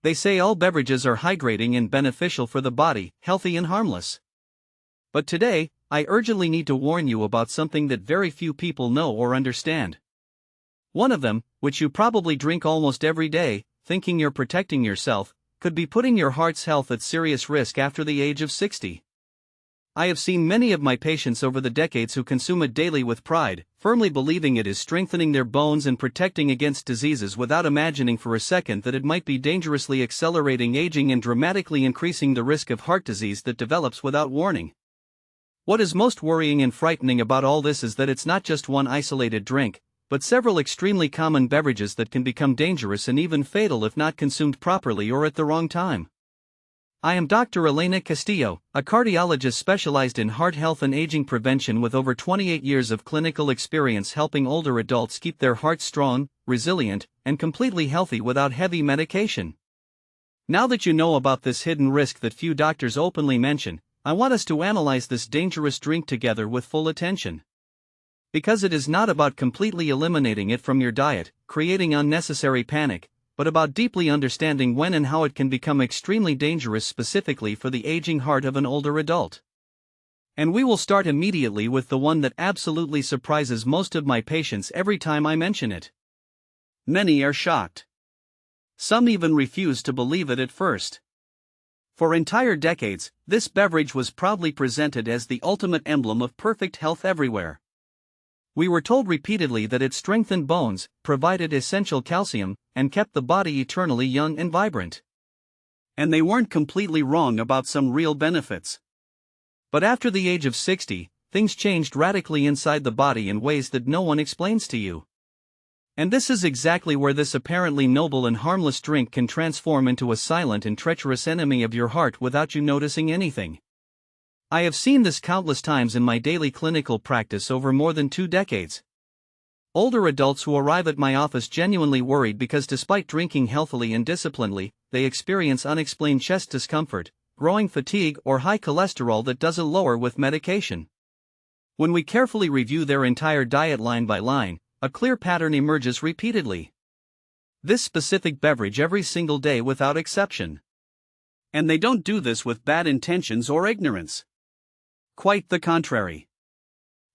They say all beverages are hydrating and beneficial for the body, healthy and harmless. But today, I urgently need to warn you about something that very few people know or understand. One of them, which you probably drink almost every day, thinking you're protecting yourself, could be putting your heart's health at serious risk after the age of 60. I have seen many of my patients over the decades who consume it daily with pride, firmly believing it is strengthening their bones and protecting against diseases without imagining for a second that it might be dangerously accelerating aging and dramatically increasing the risk of heart disease that develops without warning. What is most worrying and frightening about all this is that it's not just one isolated drink, but several extremely common beverages that can become dangerous and even fatal if not consumed properly or at the wrong time. I am Dr. Elena Castillo, a cardiologist specialized in heart health and aging prevention with over 28 years of clinical experience helping older adults keep their hearts strong, resilient, and completely healthy without heavy medication. Now that you know about this hidden risk that few doctors openly mention, I want us to analyze this dangerous drink together with full attention. Because it is not about completely eliminating it from your diet, creating unnecessary panic, but about deeply understanding when and how it can become extremely dangerous specifically for the aging heart of an older adult. And we will start immediately with the one that absolutely surprises most of my patients every time I mention it. Many are shocked. Some even refuse to believe it at first. For entire decades, this beverage was proudly presented as the ultimate emblem of perfect health everywhere. We were told repeatedly that it strengthened bones, provided essential calcium, and kept the body eternally young and vibrant. And they weren't completely wrong about some real benefits. But after the age of 60, things changed radically inside the body in ways that no one explains to you. And this is exactly where this apparently noble and harmless drink can transform into a silent and treacherous enemy of your heart without you noticing anything. I have seen this countless times in my daily clinical practice over more than 2 decades. Older adults who arrive at my office genuinely worried because despite drinking healthily and disciplinedly, they experience unexplained chest discomfort, growing fatigue, or high cholesterol that doesn't lower with medication. When we carefully review their entire diet line by line, a clear pattern emerges repeatedly. This specific beverage every single day without exception. And they don't do this with bad intentions or ignorance. Quite the contrary.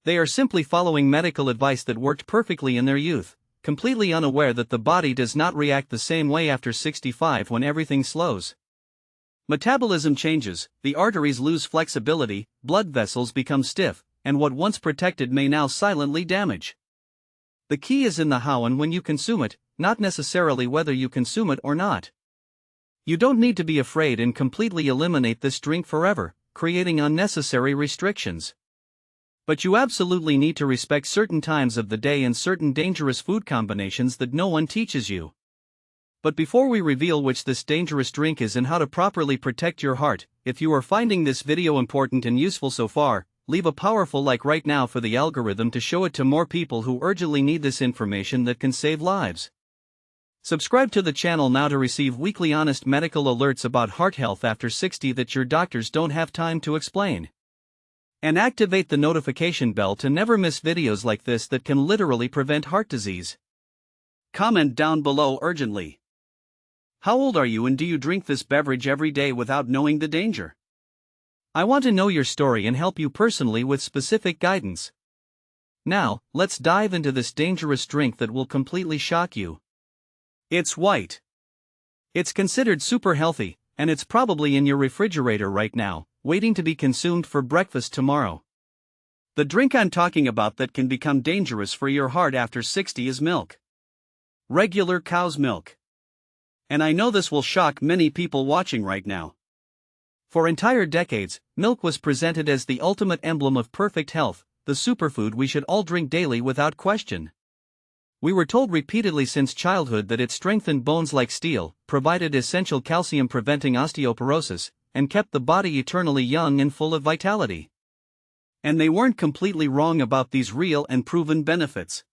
They are simply following medical advice that worked perfectly in their youth, completely unaware that the body does not react the same way after 65 when everything slows. Metabolism changes, the arteries lose flexibility, blood vessels become stiff, and what once protected may now silently damage. The key is in the how and when you consume it, not necessarily whether you consume it or not. You don't need to be afraid and completely eliminate this drink forever, creating unnecessary restrictions. But you absolutely need to respect certain times of the day and certain dangerous food combinations that no one teaches you. But before we reveal which this dangerous drink is and how to properly protect your heart, if you are finding this video important and useful so far, leave a powerful like right now for the algorithm to show it to more people who urgently need this information that can save lives. Subscribe to the channel now to receive weekly honest medical alerts about heart health after 60 that your doctors don't have time to explain. And activate the notification bell to never miss videos like this that can literally prevent heart disease. Comment down below urgently. How old are you and do you drink this beverage every day without knowing the danger? I want to know your story and help you personally with specific guidance. Now, let's dive into this dangerous drink that will completely shock you. It's white. It's considered super healthy, and it's probably in your refrigerator right now, waiting to be consumed for breakfast tomorrow. The drink I'm talking about that can become dangerous for your heart after 60 is milk. Regular cow's milk. And I know this will shock many people watching right now. For entire decades, milk was presented as the ultimate emblem of perfect health, the superfood we should all drink daily without question. We were told repeatedly since childhood that it strengthened bones like steel, provided essential calcium preventing osteoporosis, and kept the body eternally young and full of vitality. And they weren't completely wrong about these real and proven benefits.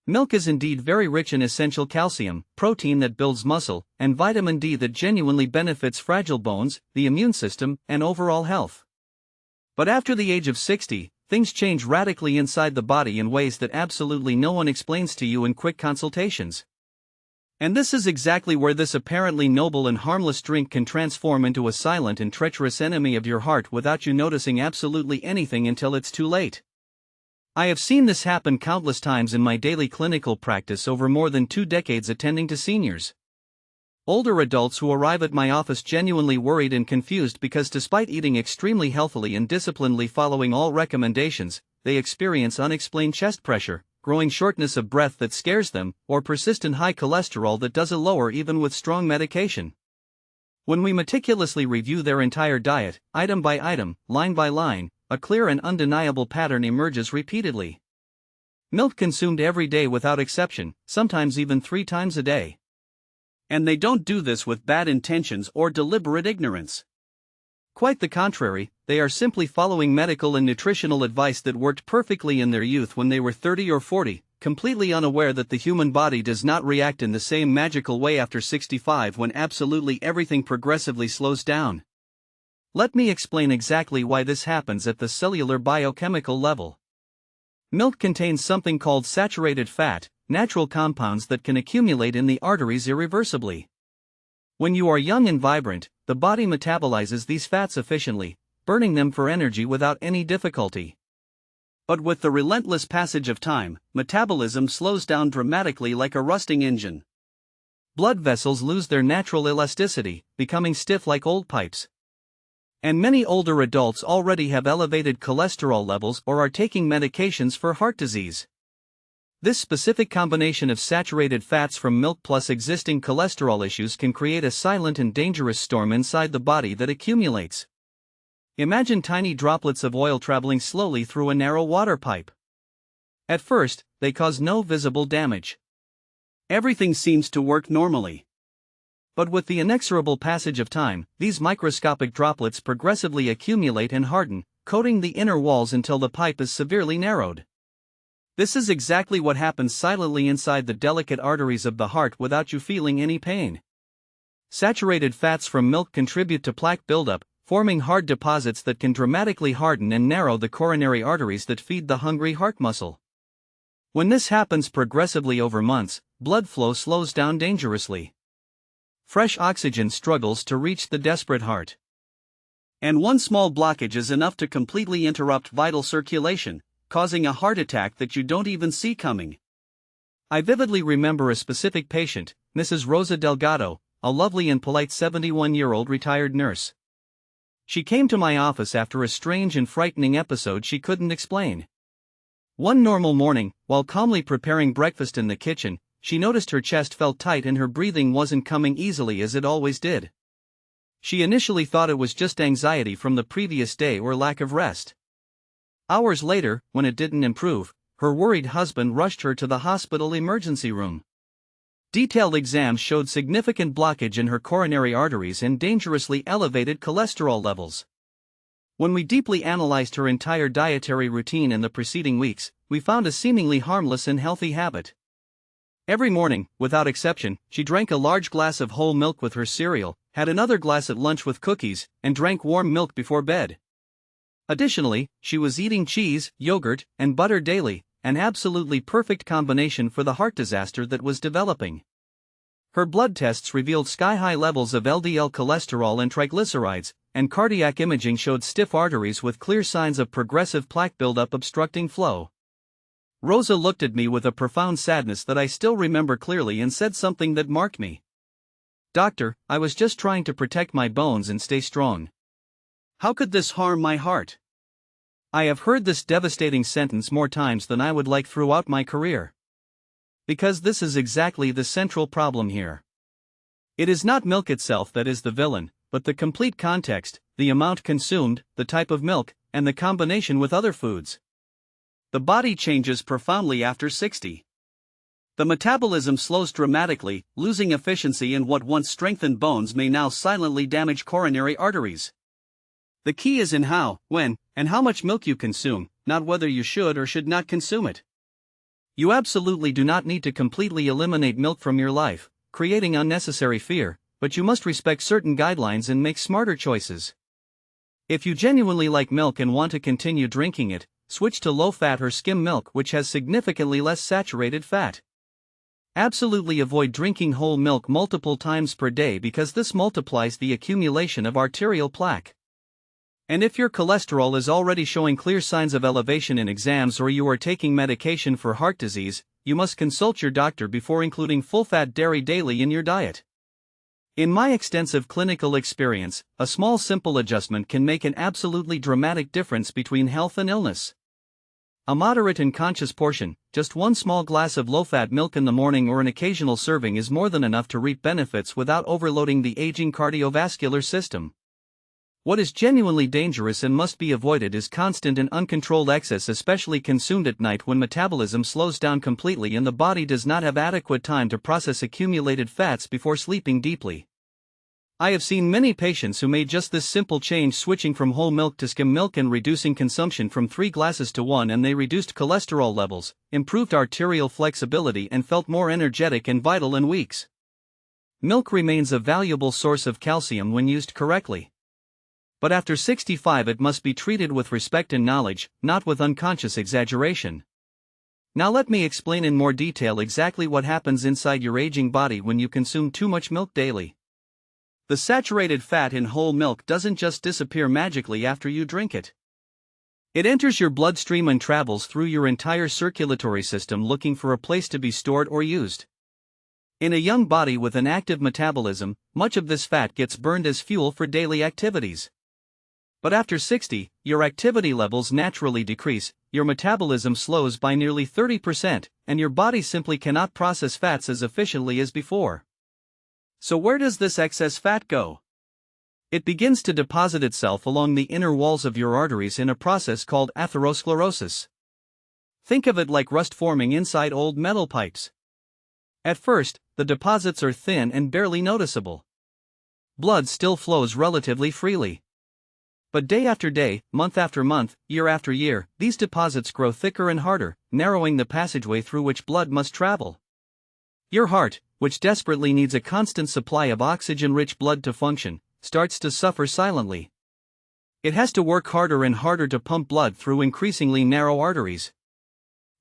Milk is indeed very rich in essential calcium, protein that builds muscle, and vitamin D that genuinely benefits fragile bones, the immune system, and overall health. But after the age of 60, things change radically inside the body in ways that absolutely no one explains to you in quick consultations. And this is exactly where this apparently noble and harmless drink can transform into a silent and treacherous enemy of your heart without you noticing absolutely anything until it's too late. I have seen this happen countless times in my daily clinical practice over more than 2 decades attending to seniors. Older adults who arrive at my office genuinely worried and confused because despite eating extremely healthily and disciplinedly following all recommendations, they experience unexplained chest pressure, growing shortness of breath that scares them, or persistent high cholesterol that doesn't lower even with strong medication. When we meticulously review their entire diet, item by item, line by line, a clear and undeniable pattern emerges repeatedly. Milk consumed every day without exception, sometimes even 3 times a day. And they don't do this with bad intentions or deliberate ignorance. Quite the contrary, they are simply following medical and nutritional advice that worked perfectly in their youth when they were 30 or 40, completely unaware that the human body does not react in the same magical way after 65 when absolutely everything progressively slows down. Let me explain exactly why this happens at the cellular biochemical level. Milk contains something called saturated fat, natural compounds that can accumulate in the arteries irreversibly. When you are young and vibrant, the body metabolizes these fats efficiently, burning them for energy without any difficulty. But with the relentless passage of time, metabolism slows down dramatically like a rusting engine. Blood vessels lose their natural elasticity, becoming stiff like old pipes. And many older adults already have elevated cholesterol levels or are taking medications for heart disease. This specific combination of saturated fats from milk plus existing cholesterol issues can create a silent and dangerous storm inside the body that accumulates. Imagine tiny droplets of oil traveling slowly through a narrow water pipe. At first, they cause no visible damage. Everything seems to work normally. But with the inexorable passage of time, these microscopic droplets progressively accumulate and harden, coating the inner walls until the pipe is severely narrowed. This is exactly what happens silently inside the delicate arteries of the heart without you feeling any pain. Saturated fats from milk contribute to plaque buildup, forming hard deposits that can dramatically harden and narrow the coronary arteries that feed the hungry heart muscle. When this happens progressively over months, blood flow slows down dangerously. Fresh oxygen struggles to reach the desperate heart. And one small blockage is enough to completely interrupt vital circulation, causing a heart attack that you don't even see coming. I vividly remember a specific patient, Mrs. Rosa Delgado, a lovely and polite 71-year-old retired nurse. She came to my office after a strange and frightening episode she couldn't explain. One normal morning, while calmly preparing breakfast in the kitchen, she noticed her chest felt tight and her breathing wasn't coming easily as it always did. She initially thought it was just anxiety from the previous day or lack of rest. Hours later, when it didn't improve, her worried husband rushed her to the hospital emergency room. Detailed exams showed significant blockage in her coronary arteries and dangerously elevated cholesterol levels. When we deeply analyzed her entire dietary routine in the preceding weeks, we found a seemingly harmless and healthy habit. Every morning, without exception, she drank a large glass of whole milk with her cereal, had another glass at lunch with cookies, and drank warm milk before bed. Additionally, she was eating cheese, yogurt, and butter daily, an absolutely perfect combination for the heart disaster that was developing. Her blood tests revealed sky-high levels of LDL cholesterol and triglycerides, and cardiac imaging showed stiff arteries with clear signs of progressive plaque buildup obstructing flow. Rosa looked at me with a profound sadness that I still remember clearly and said something that marked me. "Doctor, I was just trying to protect my bones and stay strong. How could this harm my heart?" I have heard this devastating sentence more times than I would like throughout my career. Because this is exactly the central problem here. It is not milk itself that is the villain, but the complete context, the amount consumed, the type of milk, and the combination with other foods. The body changes profoundly after 60. The metabolism slows dramatically, losing efficiency, and what once strengthened bones may now silently damage coronary arteries. The key is in how, when, and how much milk you consume, not whether you should or should not consume it. You absolutely do not need to completely eliminate milk from your life, creating unnecessary fear, but you must respect certain guidelines and make smarter choices. If you genuinely like milk and want to continue drinking it, switch to low-fat or skim milk, which has significantly less saturated fat. Absolutely avoid drinking whole milk multiple times per day because this multiplies the accumulation of arterial plaque. And if your cholesterol is already showing clear signs of elevation in exams or you are taking medication for heart disease, you must consult your doctor before including full-fat dairy daily in your diet. In my extensive clinical experience, a small simple adjustment can make an absolutely dramatic difference between health and illness. A moderate and conscious portion, just one small glass of low-fat milk in the morning or an occasional serving is more than enough to reap benefits without overloading the aging cardiovascular system. What is genuinely dangerous and must be avoided is constant and uncontrolled excess, especially consumed at night when metabolism slows down completely and the body does not have adequate time to process accumulated fats before sleeping deeply. I have seen many patients who made just this simple change, switching from whole milk to skim milk and reducing consumption from 3 glasses to 1, and they reduced cholesterol levels, improved arterial flexibility and felt more energetic and vital in weeks. Milk remains a valuable source of calcium when used correctly. But after 65 it must be treated with respect and knowledge, not with unconscious exaggeration. Now let me explain in more detail exactly what happens inside your aging body when you consume too much milk daily. The saturated fat in whole milk doesn't just disappear magically after you drink it. It enters your bloodstream and travels through your entire circulatory system looking for a place to be stored or used. In a young body with an active metabolism, much of this fat gets burned as fuel for daily activities. But after 60, your activity levels naturally decrease, your metabolism slows by nearly 30%, and your body simply cannot process fats as efficiently as before. So where does this excess fat go? It begins to deposit itself along the inner walls of your arteries in a process called atherosclerosis. Think of it like rust forming inside old metal pipes. At first, the deposits are thin and barely noticeable. Blood still flows relatively freely. But day after day, month after month, year after year, these deposits grow thicker and harder, narrowing the passageway through which blood must travel. Your heart, which desperately needs a constant supply of oxygen-rich blood to function, starts to suffer silently. It has to work harder and harder to pump blood through increasingly narrow arteries.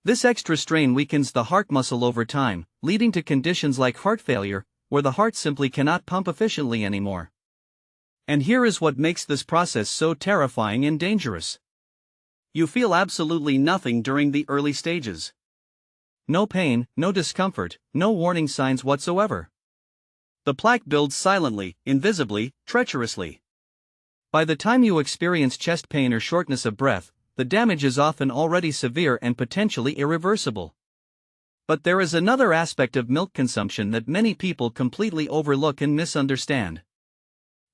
This extra strain weakens the heart muscle over time, leading to conditions like heart failure, where the heart simply cannot pump efficiently anymore. And here is what makes this process so terrifying and dangerous. You feel absolutely nothing during the early stages. No pain, no discomfort, no warning signs whatsoever. The plaque builds silently, invisibly, treacherously. By the time you experience chest pain or shortness of breath, the damage is often already severe and potentially irreversible. But there is another aspect of milk consumption that many people completely overlook and misunderstand.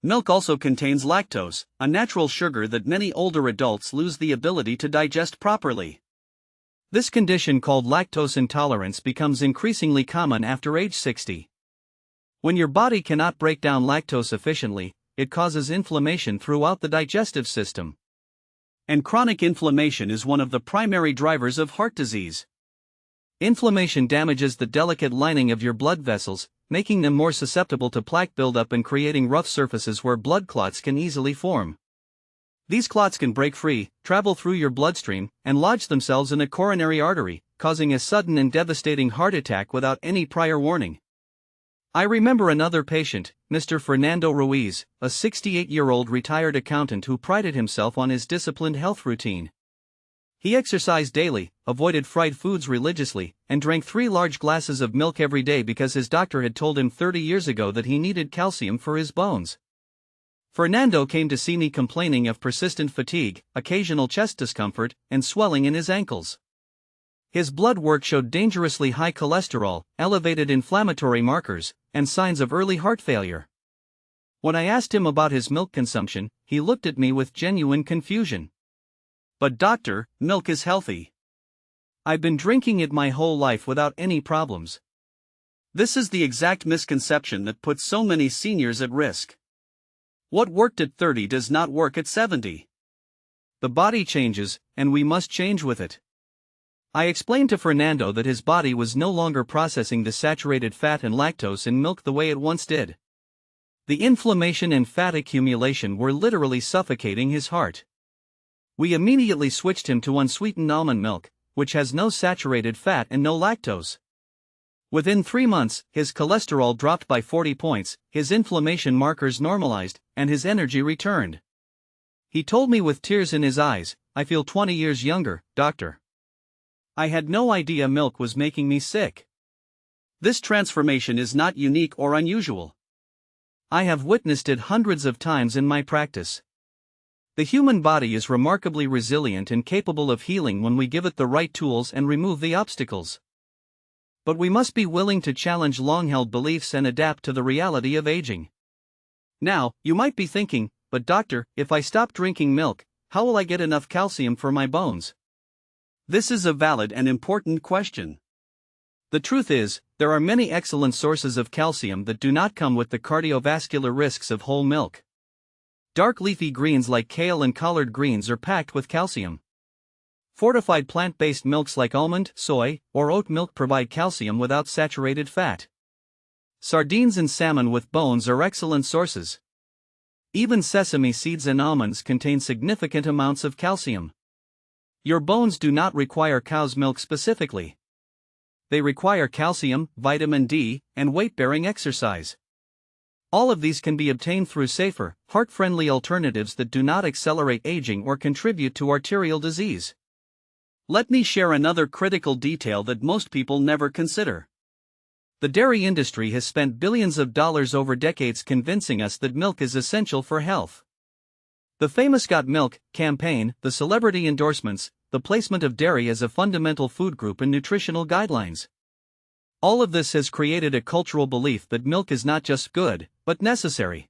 Milk also contains lactose, a natural sugar that many older adults lose the ability to digest properly. This condition, called lactose intolerance, becomes increasingly common after age 60. When your body cannot break down lactose efficiently, it causes inflammation throughout the digestive system. And chronic inflammation is one of the primary drivers of heart disease. Inflammation damages the delicate lining of your blood vessels, making them more susceptible to plaque buildup and creating rough surfaces where blood clots can easily form. These clots can break free, travel through your bloodstream, and lodge themselves in a coronary artery, causing a sudden and devastating heart attack without any prior warning. I remember another patient, Mr. Fernando Ruiz, a 68-year-old retired accountant who prided himself on his disciplined health routine. He exercised daily, avoided fried foods religiously, and drank 3 large glasses of milk every day because his doctor had told him 30 years ago that he needed calcium for his bones. Fernando came to see me complaining of persistent fatigue, occasional chest discomfort, and swelling in his ankles. His blood work showed dangerously high cholesterol, elevated inflammatory markers, and signs of early heart failure. When I asked him about his milk consumption, he looked at me with genuine confusion. "But doctor, milk is healthy. I've been drinking it my whole life without any problems." This is the exact misconception that puts so many seniors at risk. What worked at 30 does not work at 70. The body changes, and we must change with it. I explained to Fernando that his body was no longer processing the saturated fat and lactose in milk the way it once did. The inflammation and fat accumulation were literally suffocating his heart. We immediately switched him to unsweetened almond milk, which has no saturated fat and no lactose. Within 3 months, his cholesterol dropped by 40 points, his inflammation markers normalized, and his energy returned. He told me with tears in his eyes, "I feel 20 years younger, doctor. I had no idea milk was making me sick." This transformation is not unique or unusual. I have witnessed it hundreds of times in my practice. The human body is remarkably resilient and capable of healing when we give it the right tools and remove the obstacles. But we must be willing to challenge long-held beliefs and adapt to the reality of aging. Now, you might be thinking, "But doctor, if I stop drinking milk, how will I get enough calcium for my bones?" This is a valid and important question. The truth is, there are many excellent sources of calcium that do not come with the cardiovascular risks of whole milk. Dark leafy greens like kale and collard greens are packed with calcium. Fortified plant-based milks like almond, soy, or oat milk provide calcium without saturated fat. Sardines and salmon with bones are excellent sources. Even sesame seeds and almonds contain significant amounts of calcium. Your bones do not require cow's milk specifically. They require calcium, vitamin D, and weight-bearing exercise. All of these can be obtained through safer, heart-friendly alternatives that do not accelerate aging or contribute to arterial disease. Let me share another critical detail that most people never consider. The dairy industry has spent billions of dollars over decades convincing us that milk is essential for health. The famous Got Milk campaign, the celebrity endorsements, the placement of dairy as a fundamental food group in nutritional guidelines. All of this has created a cultural belief that milk is not just good, but necessary.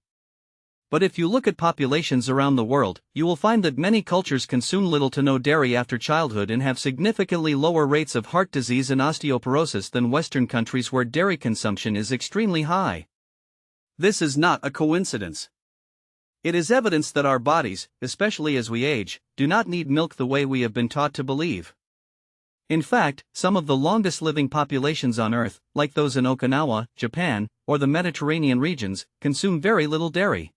But if you look at populations around the world, you will find that many cultures consume little to no dairy after childhood and have significantly lower rates of heart disease and osteoporosis than Western countries where dairy consumption is extremely high. This is not a coincidence. It is evidence that our bodies, especially as we age, do not need milk the way we have been taught to believe. In fact, some of the longest living populations on Earth, like those in Okinawa, Japan, or the Mediterranean regions, consume very little dairy.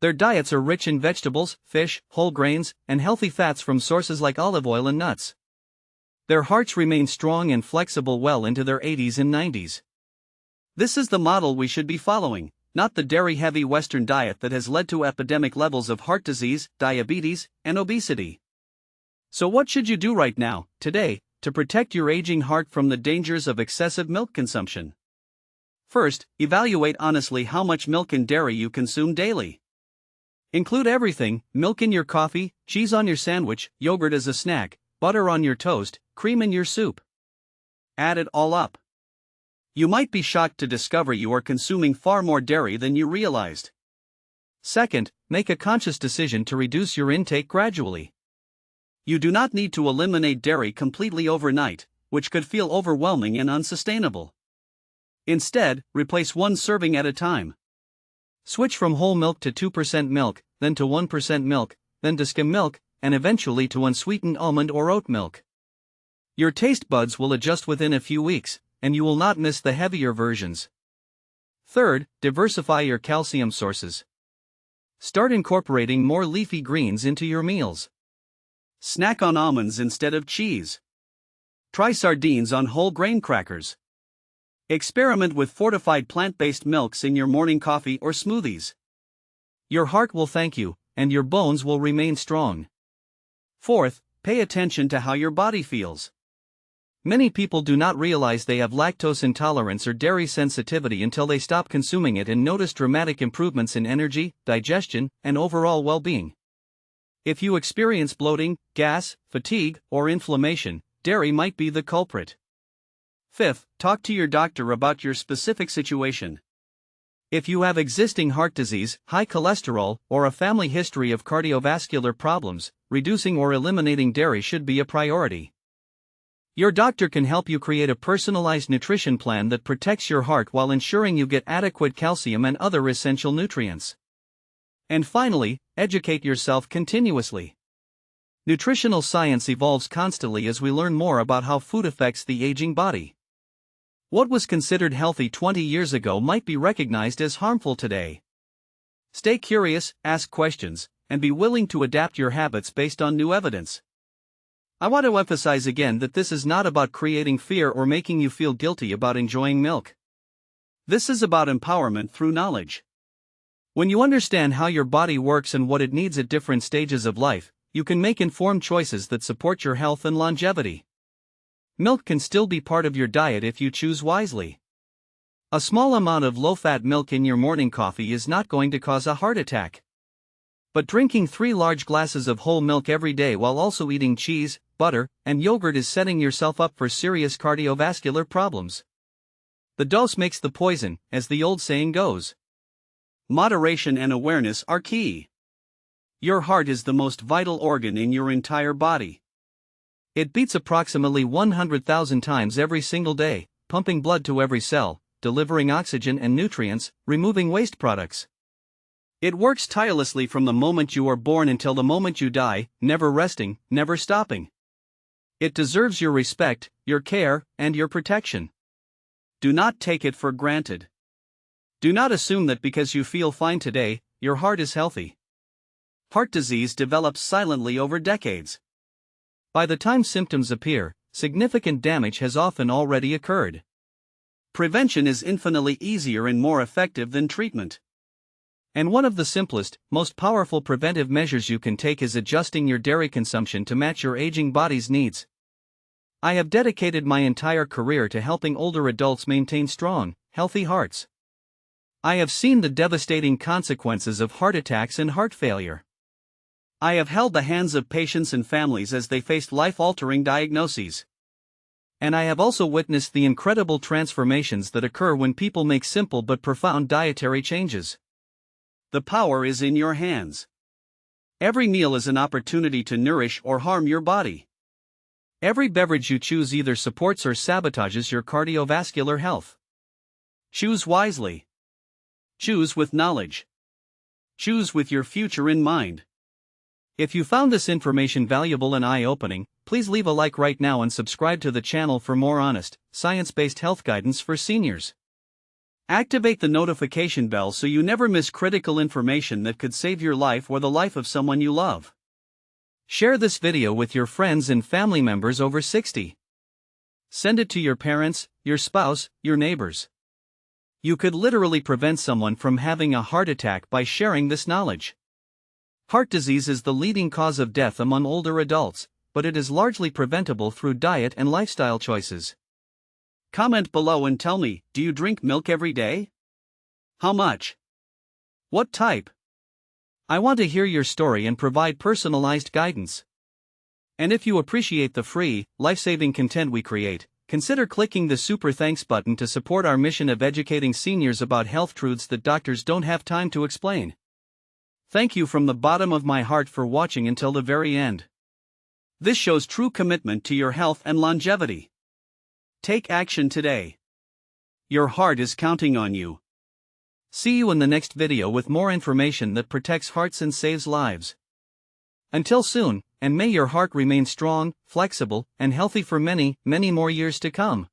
Their diets are rich in vegetables, fish, whole grains, and healthy fats from sources like olive oil and nuts. Their hearts remain strong and flexible well into their 80s and 90s. This is the model we should be following, not the dairy-heavy Western diet that has led to epidemic levels of heart disease, diabetes, and obesity. So what should you do right now, today, to protect your aging heart from the dangers of excessive milk consumption? First, evaluate honestly how much milk and dairy you consume daily. Include everything: milk in your coffee, cheese on your sandwich, yogurt as a snack, butter on your toast, cream in your soup. Add it all up. You might be shocked to discover you are consuming far more dairy than you realized. Second, make a conscious decision to reduce your intake gradually. You do not need to eliminate dairy completely overnight, which could feel overwhelming and unsustainable. Instead, replace one serving at a time. Switch from whole milk to 2% milk, then to 1% milk, then to skim milk, and eventually to unsweetened almond or oat milk. Your taste buds will adjust within a few weeks, and you will not miss the heavier versions. Third, diversify your calcium sources. Start incorporating more leafy greens into your meals. Snack on almonds instead of cheese. Try sardines on whole grain crackers. Experiment with fortified plant-based milks in your morning coffee or smoothies. Your heart will thank you, and your bones will remain strong. Fourth, pay attention to how your body feels. Many people do not realize they have lactose intolerance or dairy sensitivity until they stop consuming it and notice dramatic improvements in energy, digestion, and overall well-being. If you experience bloating, gas, fatigue, or inflammation, dairy might be the culprit. Fifth, talk to your doctor about your specific situation. If you have existing heart disease, high cholesterol, or a family history of cardiovascular problems, reducing or eliminating dairy should be a priority. Your doctor can help you create a personalized nutrition plan that protects your heart while ensuring you get adequate calcium and other essential nutrients. And finally, educate yourself continuously. Nutritional science evolves constantly as we learn more about how food affects the aging body. What was considered healthy 20 years ago might be recognized as harmful today. Stay curious, ask questions, and be willing to adapt your habits based on new evidence. I want to emphasize again that this is not about creating fear or making you feel guilty about enjoying milk. This is about empowerment through knowledge. When you understand how your body works and what it needs at different stages of life, you can make informed choices that support your health and longevity. Milk can still be part of your diet if you choose wisely. A small amount of low-fat milk in your morning coffee is not going to cause a heart attack. But drinking 3 large glasses of whole milk every day while also eating cheese, butter, and yogurt is setting yourself up for serious cardiovascular problems. The dose makes the poison, as the old saying goes. Moderation and awareness are key. Your heart is the most vital organ in your entire body. It beats approximately 100,000 times every single day, pumping blood to every cell, delivering oxygen and nutrients, removing waste products. It works tirelessly from the moment you are born until the moment you die, never resting, never stopping. It deserves your respect, your care, and your protection. Do not take it for granted. Do not assume that because you feel fine today, your heart is healthy. Heart disease develops silently over decades. By the time symptoms appear, significant damage has often already occurred. Prevention is infinitely easier and more effective than treatment. And one of the simplest, most powerful preventive measures you can take is adjusting your dairy consumption to match your aging body's needs. I have dedicated my entire career to helping older adults maintain strong, healthy hearts. I have seen the devastating consequences of heart attacks and heart failure. I have held the hands of patients and families as they faced life-altering diagnoses. And I have also witnessed the incredible transformations that occur when people make simple but profound dietary changes. The power is in your hands. Every meal is an opportunity to nourish or harm your body. Every beverage you choose either supports or sabotages your cardiovascular health. Choose wisely. Choose with knowledge. Choose with your future in mind. If you found this information valuable and eye-opening, please leave a like right now and subscribe to the channel for more honest, science-based health guidance for seniors. Activate the notification bell so you never miss critical information that could save your life or the life of someone you love. Share this video with your friends and family members over 60. Send it to your parents, your spouse, your neighbors. You could literally prevent someone from having a heart attack by sharing this knowledge. Heart disease is the leading cause of death among older adults, but it is largely preventable through diet and lifestyle choices. Comment below and tell me, do you drink milk every day? How much? What type? I want to hear your story and provide personalized guidance. And if you appreciate the free, life-saving content we create, consider clicking the super thanks button to support our mission of educating seniors about health truths that doctors don't have time to explain. Thank you from the bottom of my heart for watching until the very end. This shows true commitment to your health and longevity. Take action today. Your heart is counting on you. See you in the next video with more information that protects hearts and saves lives. Until soon, and may your heart remain strong, flexible, and healthy for many, many more years to come.